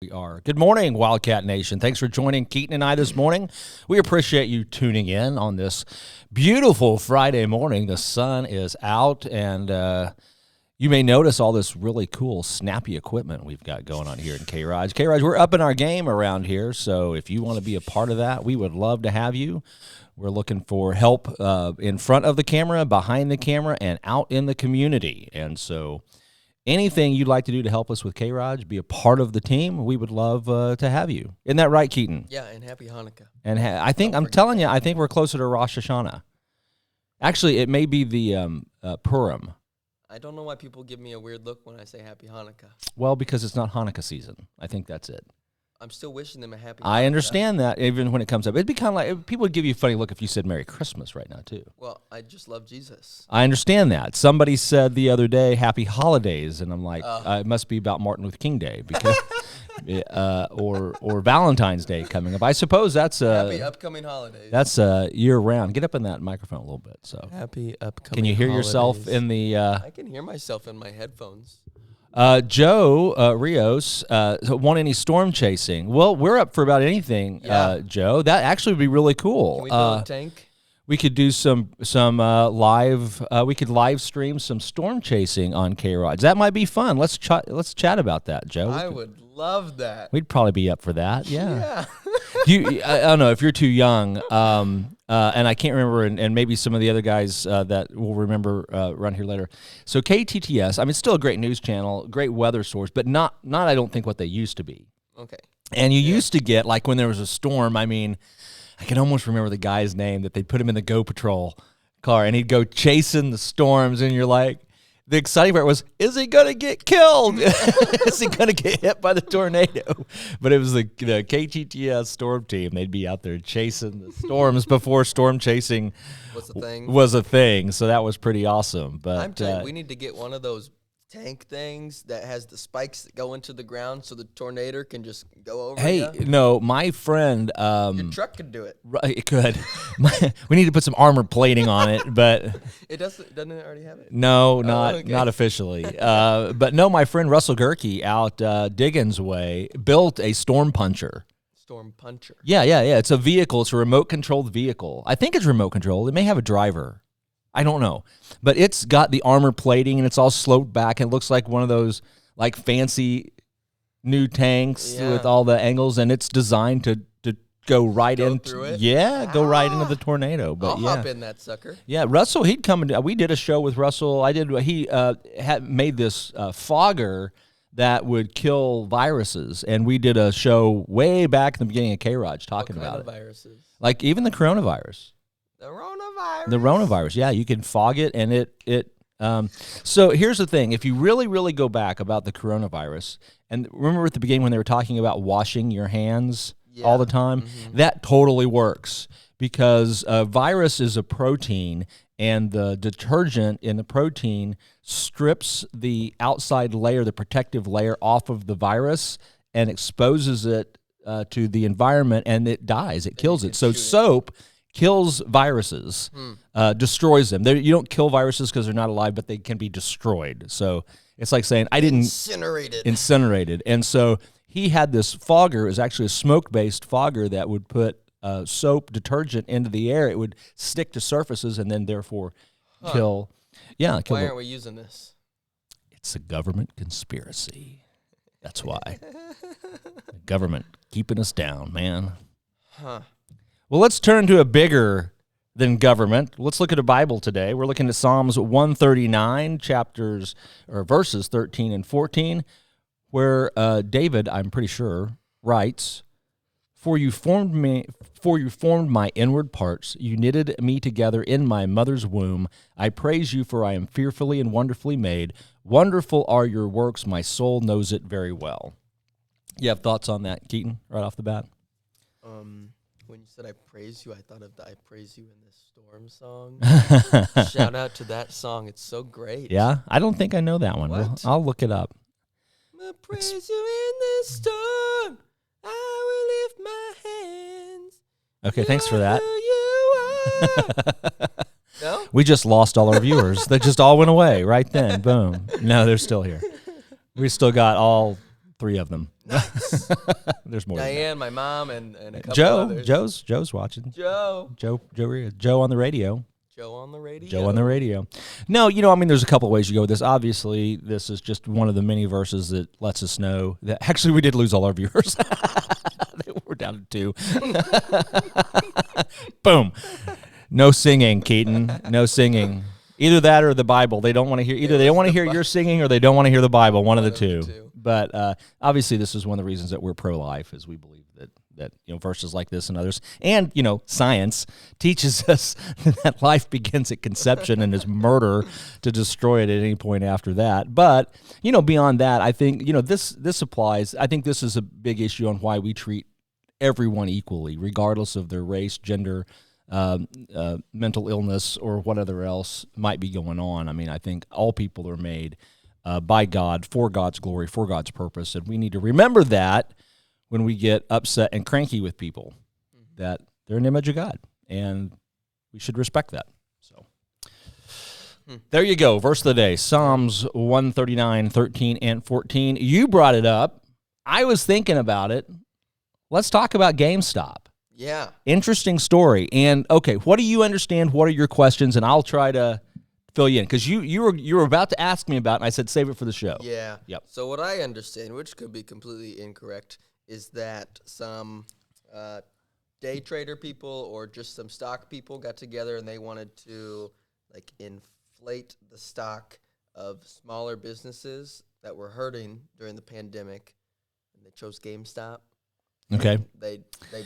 We are. Good morning, Wildcat Nation. Thanks for joining Keaton and I this morning. We appreciate you tuning in on this beautiful Friday morning. The sun is out, and you may notice all this really cool, snappy equipment we've got going on here in K-ROG. K-ROG, we're up in our game around here, so if you want to be a part of that, we would love to have you. We're looking for help in front of the camera, behind the camera, and out in the community. And so anything you'd like to do to help us with K-ROG, be a part of the team, we would love to have you. Isn't that right, Keaton? Yeah, and happy Hanukkah. And I'm telling you, I think we're closer to Rosh Hashanah. Actually, it may be the Purim. I don't know why people give me a weird look when I say happy Hanukkah. Well, because it's not Hanukkah season. I think that's it. I'm still wishing them a happy Hanukkah. I understand that, even when it comes up. It'd be kind of like, people would give you a funny look if you said Merry Christmas right now, too. Well, I just love Jesus. I understand that. Somebody said the other day, Happy Holidays, and I'm like, it must be about Martin Luther King Day, because, or Valentine's Day coming up. I suppose that's happy upcoming holidays. That's year-round. Get up in that microphone a little bit. So happy upcoming Can you hear holidays. yourself in the... I can hear myself in my headphones. Joe Rios want any storm chasing? Well, we're up for about anything, Joe. That actually would be really cool. Can we build a tank? We could do some live. We could live stream some storm chasing on K-ROG. That might be fun. Let's chat about that, Joe. I would love that. We'd probably be up for that. Yeah. Yeah. I don't know if you're too young, and I can't remember, and maybe some of the other guys that will remember around here later. So KTTS, I mean, it's still a great news channel, great weather source, but not I don't think what they used to be. Okay. And you used to get, like when there was a storm, I mean, I can almost remember the guy's name that they put him in the Go Patrol car, and he'd go chasing the storms, and you're like, the exciting part was, is he going to get killed? Is he going to get hit by the tornado? But it was the KTTS storm team. They'd be out there chasing the storms before storm chasing was a thing. So that was pretty awesome. But I'm telling you, we need to get one of those tank things that has the spikes that go into the ground so the tornado can just go over. Hey, no, my friend... your truck could do it. It could. We need to put some armor plating on it, but... Doesn't it already have it? No, not officially. But no, my friend Russell Gerke out Diggins Way built a storm puncher. Storm puncher. Yeah. It's a vehicle. It's a remote-controlled vehicle. I think it's remote-controlled. It may have a driver. I don't know. But it's got the armor plating, and it's all sloped back, and it looks like one of those like fancy new tanks with all the angles, and it's designed to go right into it. Yeah, go right into the tornado. But I'll hop in that sucker. Yeah, Russell, he'd come and we did a show with Russell. He had made this fogger that would kill viruses, and we did a show way back in the beginning of K-ROG talking about it. Viruses? Like even the coronavirus. The coronavirus, yeah, you can fog it, and it. So here's the thing: if you really, really go back about the coronavirus, and remember at the beginning when they were talking about washing your hands all the time, that totally works because a virus is a protein, and the detergent in the protein strips the outside layer, the protective layer, off of the virus and exposes it to the environment, and it dies. It kills it. So soap kills viruses, destroys them. You don't kill viruses because they're not alive, but they can be destroyed. So it's like saying, I didn't... Incinerated. And so he had this fogger. It was actually a smoke-based fogger that would put soap detergent into the air. It would stick to surfaces and then therefore kill... Yeah. Why aren't we using this? It's a government conspiracy. That's why. The government keeping us down, man. Huh. Well, let's turn to a bigger than government. Let's look at a Bible today. We're looking at Psalms 139, verses 13 and 14, where David, I'm pretty sure, writes, For you formed my inward parts. You knitted me together in my mother's womb. I praise you, for I am fearfully and wonderfully made. Wonderful are your works. My soul knows it very well. You have thoughts on that, Keaton, right off the bat? When you said I praise you, I thought of the I Praise You in This Storm song. Shout out to that song. It's so great. Yeah? I don't think I know that one. What? I'll look it up. I praise you in this storm. I will lift my hands. Okay, thanks for that. Who you are. No? We just lost all our viewers. They just all went away right then. Boom. No, they're still here. We still got all 3 of them. Nice. There's more. Diane, my mom, and a couple others. Joe's watching. Joe on the radio. Joe on the radio. Joe on the radio. No, there's a couple ways you go with this. Obviously, this is just one of the many verses that lets us know that actually we did lose all our viewers. We're down to 2. Boom. No singing, Keaton. No singing. Either that or the Bible. They don't want to hear either. They don't want to hear your singing or they don't want to hear the Bible. One of the two. But obviously, this is one of the reasons that we're pro-life, is we believe that verses like this and others, and science teaches us that life begins at conception and is murder to destroy it at any point after that. But beyond that, I think this applies. I think this is a big issue on why we treat everyone equally, regardless of their race, gender, mental illness, or whatever else might be going on. I mean, I think all people are made by God, for God's glory, for God's purpose, and we need to remember that when we get upset and cranky with people, that they're an image of God, and we should respect that. So there you go, verse of the day, Psalms 139, 13, and 14. You brought it up. I was thinking about it. Let's talk about GameStop. Yeah. Interesting story. And, okay, what do you understand? What are your questions? And I'll try to fill you in, because you were about to ask me about it, and I said save it for the show. Yeah. Yep. So what I understand, which could be completely incorrect, is that some day trader people or just some stock people got together and they wanted to inflate the stock of smaller businesses that were hurting during the pandemic, and they chose GameStop. Okay. They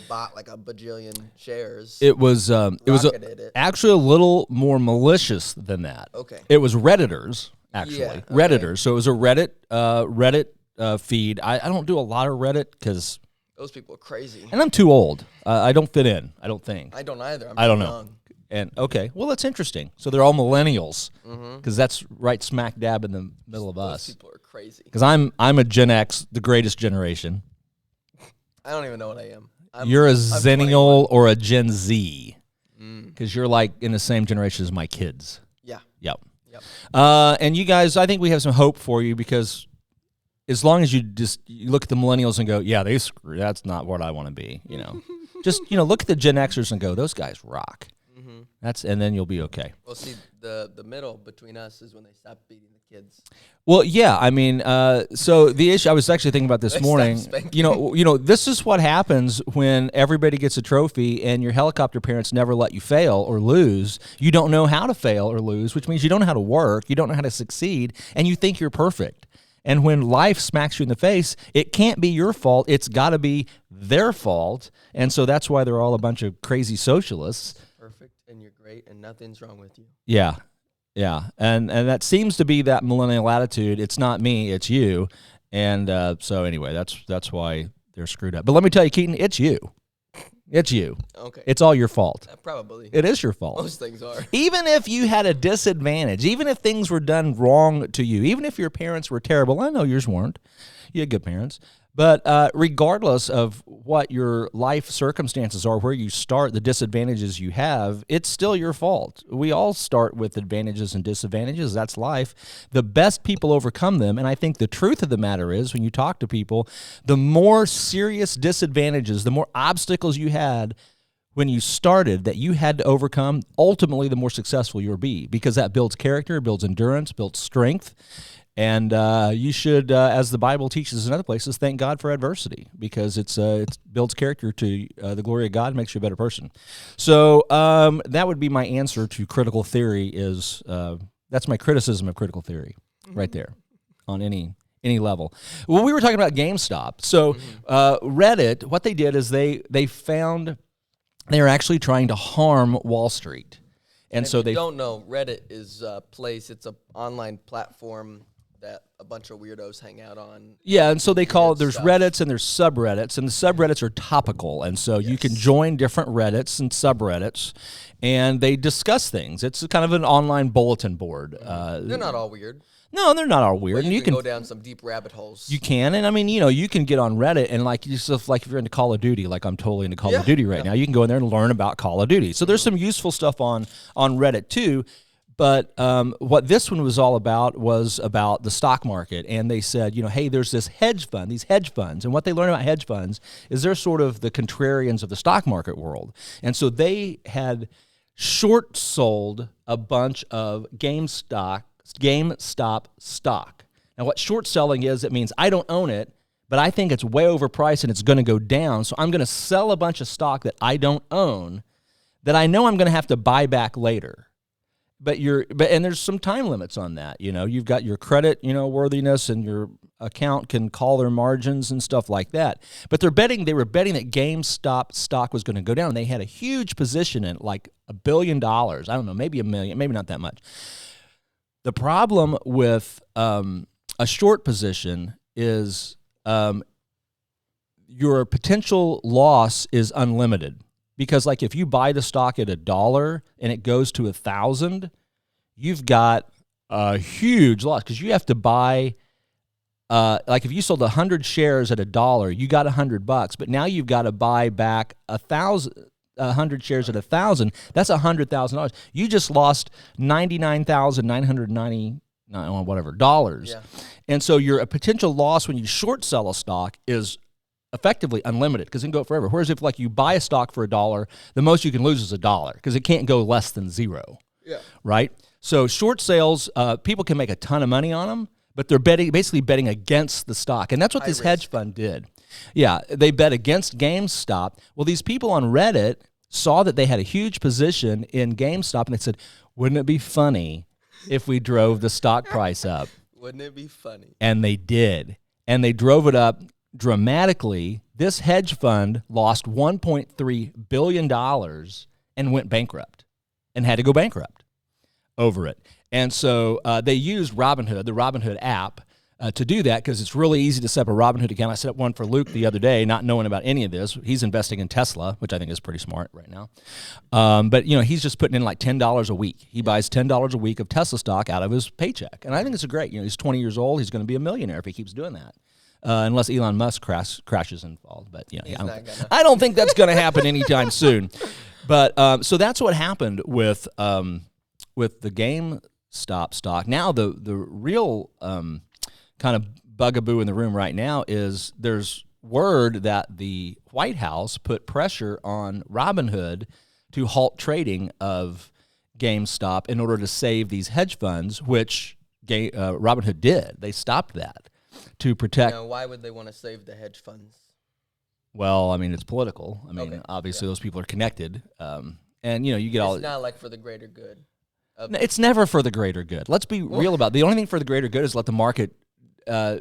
bought a bajillion shares. It was actually a little more malicious than that. Okay. It was Redditors, actually. Yeah, okay. Redditors. So it was a Reddit feed. I don't do a lot of Reddit because those people are crazy. And I'm too old. I don't fit in, I don't think. I don't either. I don't know. Young. And okay, well, that's interesting. So they're all millennials, because that's right smack dab in the middle of us. Those people are crazy. Because I'm a Gen X, the greatest generation. I don't even know what I am. You're a Zennial or a Gen Z, because you're in the same generation as my kids. Yeah. Yep. And you guys, I think we have some hope for you, because as long as you look at the millennials and go, yeah, that's not what I want to be, just look at the Gen Xers and go, those guys rock. And then you'll be okay. Well, see, the middle between us is when they stop beating the kids. Well, yeah, I mean, so the issue I was actually thinking about this morning, this is what happens when everybody gets a trophy and your helicopter parents never let you fail or lose. You don't know how to fail or lose, which means you don't know how to work, you don't know how to succeed, and you think you're perfect. And when life smacks you in the face, it can't be your fault. It's got to be their fault. And so that's why they're all a bunch of crazy socialists. Perfect, and you're great, and nothing's wrong with you. Yeah. And that seems to be that millennial attitude. It's not me, it's you. And so anyway, that's why they're screwed up. But let me tell you, Keaton, it's you. It's you. Okay. It's all your fault. Probably. It is your fault. Most things are. Even if you had a disadvantage, even if things were done wrong to you, even if your parents were terrible, I know yours weren't. You had good parents. But regardless of what your life circumstances are, where you start, the disadvantages you have, it's still your fault. We all start with advantages and disadvantages. That's life. The best people overcome them. And I think the truth of the matter is, when you talk to people, the more serious disadvantages, the more obstacles you had when you started that you had to overcome, ultimately the more successful you'll be, because that builds character, builds endurance, builds strength. And you should, as the Bible teaches in other places, thank God for adversity, because it builds character to the glory of God, makes you a better person. So that would be my answer to critical theory. That's my criticism of critical theory, right there, on any level. Well, we were talking about GameStop. So Reddit, what they did is they found they were actually trying to harm Wall Street, and so they don't know. Reddit is a place. It's an online platform that a bunch of weirdos hang out on. Yeah, and so they call it, there's Reddits and there's subreddits, and the subreddits are topical, and so you can join different Reddits and subreddits, and they discuss things. It's kind of an online bulletin board. They're not all weird. No, they're not all weird. But you can go down some deep rabbit holes. You can, and I mean, you can get on Reddit, and like if you're into Call of Duty, like I'm totally into Call of Duty right now, you can go in there and learn about Call of Duty. So there's some useful stuff on Reddit too. But what this one was all about was about the stock market. And they said, hey, there's this hedge fund, these hedge funds. And what they learned about hedge funds is they're sort of the contrarians of the stock market world. And so they had short sold a bunch of GameStop stock. Now, what short selling is, it means I don't own it, but I think it's way overpriced and it's going to go down. So I'm going to sell a bunch of stock that I don't own that I know I'm going to have to buy back later. And there's some time limits on that. You've got your credit, worthiness, and your account can call their margins and stuff like that. But they were betting that GameStop stock was going to go down. They had a huge position in it, like $1 billion. I don't know, maybe $1 million, maybe not that much. The problem with a short position is your potential loss is unlimited. Because like if you buy the stock at $1 and it goes to 1,000, you've got a huge loss because you have to buy. Like if you sold 100 shares at $1, you got $100, but now you've got to buy back 100 shares at 1,000. That's $100,000. You just lost $99,990 dollars. Yeah. And so your potential loss when you short sell a stock is effectively unlimited because it can go forever. Whereas if like you buy a stock for $1, the most you can lose is $1 because it can't go less than zero. Yeah. Right? So short sales, people can make a ton of money on them, but they're basically betting against the stock. And that's what this hedge fund did. Yeah, they bet against GameStop. Well, these people on Reddit saw that they had a huge position in GameStop and they said, wouldn't it be funny if we drove the stock price up? Wouldn't it be funny? And they did. And they drove it up dramatically. This hedge fund lost $1.3 billion and went bankrupt and had to go bankrupt over it. And so they used Robinhood, the Robinhood app, to do that because it's really easy to set up a Robinhood account. I set up one for Luke the other day, not knowing about any of this. He's investing in Tesla, which I think is pretty smart right now. But, he's just putting in like $10 a week. He buys $10 a week of Tesla stock out of his paycheck. And I think it's great. He's 20 years old. He's going to be a millionaire if he keeps doing that. Unless Elon Musk crashes and falls. But, I don't think that's going to happen anytime soon. But so that's what happened with the GameStop stock. Now the real kind of bugaboo in the room right now is there's word that the White House put pressure on Robinhood to halt trading of GameStop in order to save these hedge funds, which Robinhood did. They stopped that to protect. Now, why would they want to save the hedge funds? Well, I mean, it's political. I mean, obviously those people are connected. And, you get all... It's not like for the greater good. It's never for the greater good. Let's be real about it. The only thing for the greater good is let the market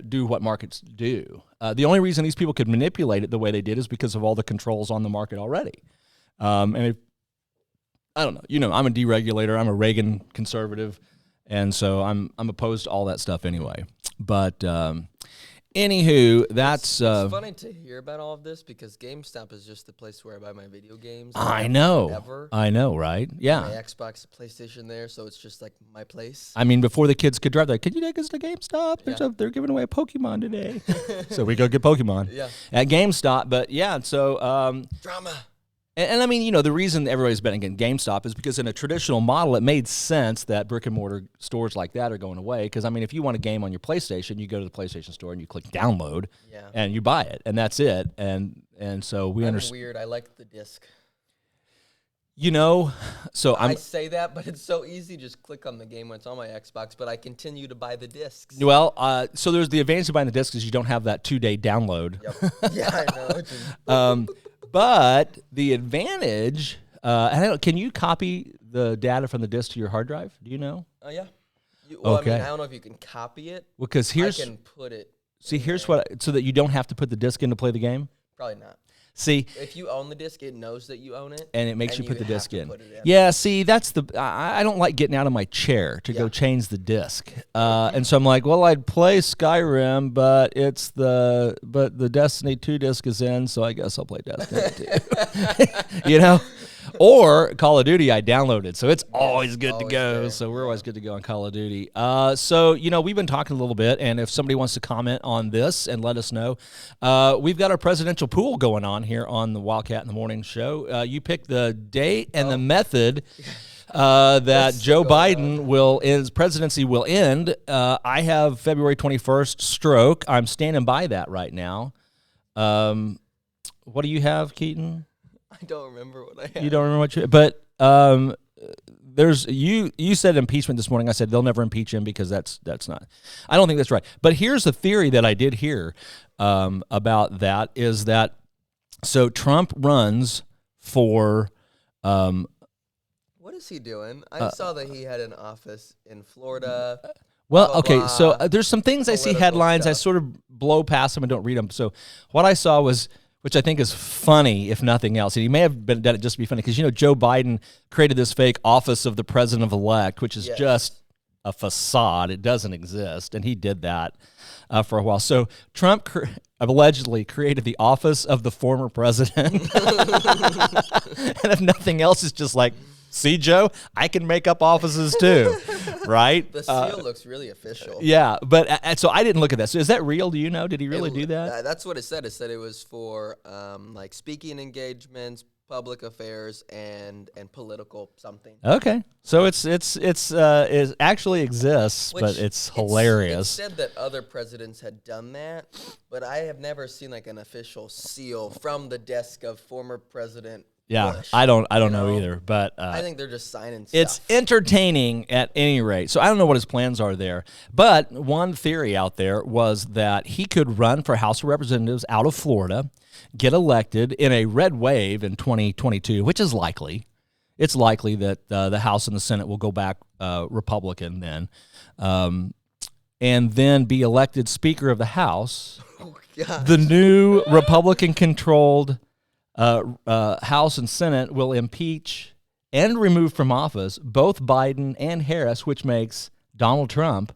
do what markets do. The only reason these people could manipulate it the way they did is because of all the controls on the market already. I don't know. I'm a deregulator. I'm a Reagan conservative, and so I'm opposed to all that stuff anyway. But anywho, that's it's funny to hear about all of this because GameStop is just the place where I buy my video games. I know. Ever. I know, right? Yeah. My Xbox, PlayStation there, so it's just like my place. I mean, before the kids could drive, they're like, "Can you take us to GameStop? They're giving away a Pokemon today." So we go get Pokemon at GameStop. But yeah, so drama. And I mean, the reason everybody's betting against GameStop is because in a traditional model, it made sense that brick and mortar stores like that are going away. Because, I mean, if you want a game on your PlayStation, you go to the PlayStation store and you click download and you buy it. And that's it. And so we understand. Weird. I like the disc. So I say that, but it's so easy. Just click on the game when it's on my Xbox, but I continue to buy the discs. Well, so there's the advantage of buying the discs is you don't have that 2-day download. Yep. Yeah, I know. But the advantage, can you copy the data from the disk to your hard drive? Do you know? Oh, yeah. Okay. I mean, I don't know if you can copy it. Well, because I can put it. See, here's what, so that you don't have to put the disc in to play the game? Probably not. See, if you own the disc, it knows that you own it, and it makes you put the disc in. Yeah, see, that's I don't like getting out of my chair to go change the disc, and so I'm like, well, I'd play Skyrim, but the Destiny 2 disc is in, so I guess I'll play Destiny 2. Or Call of Duty, I downloaded, so it's always good to go. There. So we're always good to go on Call of Duty. So we've been talking a little bit, and if somebody wants to comment on this and let us know, we've got our presidential pool going on here on the Wildcat in the Morning show. You pick the date and the method that Joe Biden his presidency will end. I have February 21st stroke. I'm standing by that right now. What do you have, Keaton? I don't remember what I have. You don't remember what you, but there's you said impeachment this morning. I said they'll never impeach him because that's not. I don't think that's right. But here's the theory that I did hear about that is that so Trump runs for. What is he doing? I saw that he had an office in Florida. Well, blah, okay, blah, so there's some things I see headlines. stuff. I sort of blow past them and don't read them. So what I saw was, which I think is funny, if nothing else, and he may have done it just to be funny, because, Joe Biden created this fake office of the president-elect, which is just a facade. It doesn't exist, and he did that for a while. So Trump allegedly created the office of the former president. And if nothing else, it's just like, see, Joe, I can make up offices too, right? The seal looks really official. Yeah, but so I didn't look at that. So is that real? Do you know? Did he really do that? That's what it said. It said it was for like speaking engagements, public affairs, and political something. Okay, so it actually exists, but it's hilarious. It said that other presidents had done that, but I have never seen like an official seal from the desk of former president. Yeah, Bush, I don't know either, but I think they're just signing stuff. It's entertaining at any rate. So I don't know what his plans are there. But one theory out there was that he could run for House of Representatives out of Florida, get elected in a red wave in 2022, which is likely. It's likely that the House and the Senate will go back Republican then, and then be elected Speaker of the House. Oh, God. The new Republican-controlled House and Senate will impeach and remove from office both Biden and Harris, which makes Donald Trump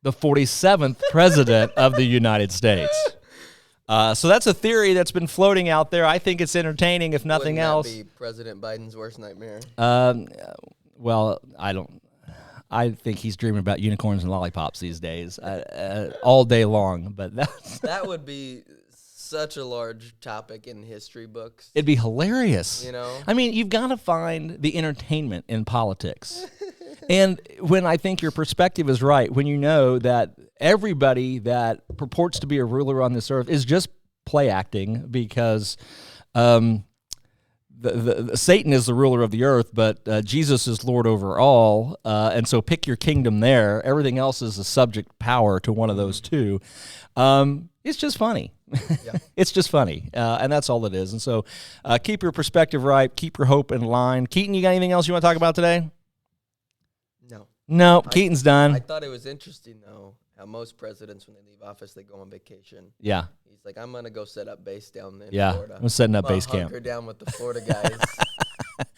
the 47th president of the United States. So that's a theory that's been floating out there. I think it's entertaining, if nothing else. Wouldn't that be President Biden's worst nightmare? Well, I don't. I think he's dreaming about unicorns and lollipops these days, all day long. But that would be such a large topic in history books. It'd be hilarious. I mean, you've got to find the entertainment in politics. And when I think your perspective is right, when you know that everybody that purports to be a ruler on this earth is just play acting because Satan is the ruler of the earth, but Jesus is Lord over all, and so pick your kingdom there. Everything else is a subject power to one of those two. It's just funny. Yeah. It's just funny, and that's all it is. And so keep your perspective right. Keep your hope in line. Keaton, you got anything else you want to talk about today? No, Keaton's done. I thought it was interesting, though, how most presidents, when they leave office, they go on vacation. Yeah. He's like, I'm going to go set up base down there in Florida. I'm setting up base camp. Hunker down with the Florida guys.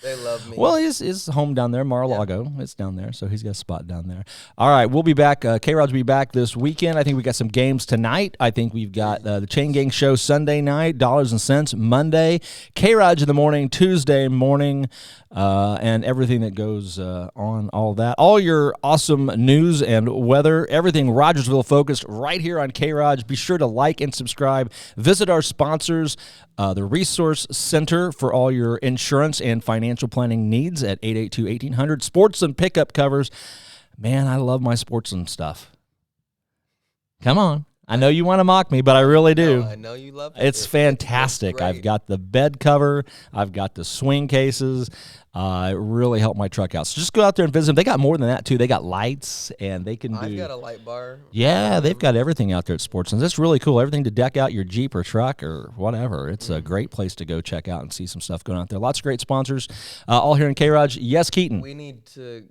They love me. Well, his home down there, Mar-a-Lago. Yeah. It's down there, so he's got a spot down there. All right, we'll be back. K-ROG will be back this weekend. I think we got some games tonight. I think we've got the Chain Gang Show Sunday night, Dollars and Cents Monday, K-ROG in the morning, Tuesday morning, and everything that goes on, all that. All your awesome news and weather, everything Rogersville focused right here on K-ROG. Be sure to like and subscribe. Visit our sponsors, the Resource Center for all your insurance and financial planning needs at 882-1800. Sportsland pickup covers. Man, I love my Sportsland stuff. Come on. I know you want to mock me, but I really do. No, I know you love it. It's fantastic. I've got the bed cover. I've got the swing cases. It really helped my truck out. So just go out there and visit them. They got more than that, too. They got lights, and they can do... I've got a light bar. Yeah, they've got everything out there at Sportsland. That's really cool. Everything to deck out your Jeep or truck or whatever. It's a great place to go check out and see some stuff going out there. Lots of great sponsors, all here in K-ROG. Yes, Keaton. We need to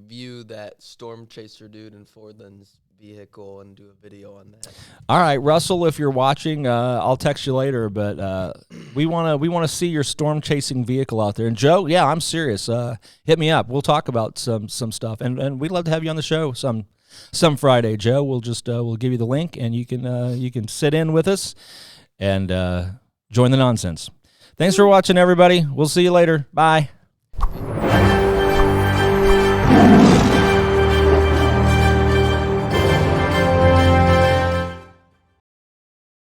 view that storm chaser dude in Fordland's vehicle and do a video on that. All right, Russell, if you're watching, I'll text you later, but we want to see your storm chasing vehicle out there. And Joe, yeah, I'm serious. Hit me up. We'll talk about some stuff, and we'd love to have you on the show some Friday, Joe. We'll just we'll give you the link, and you can sit in with us and join the nonsense. Thanks for watching, everybody. We'll see you later. Bye.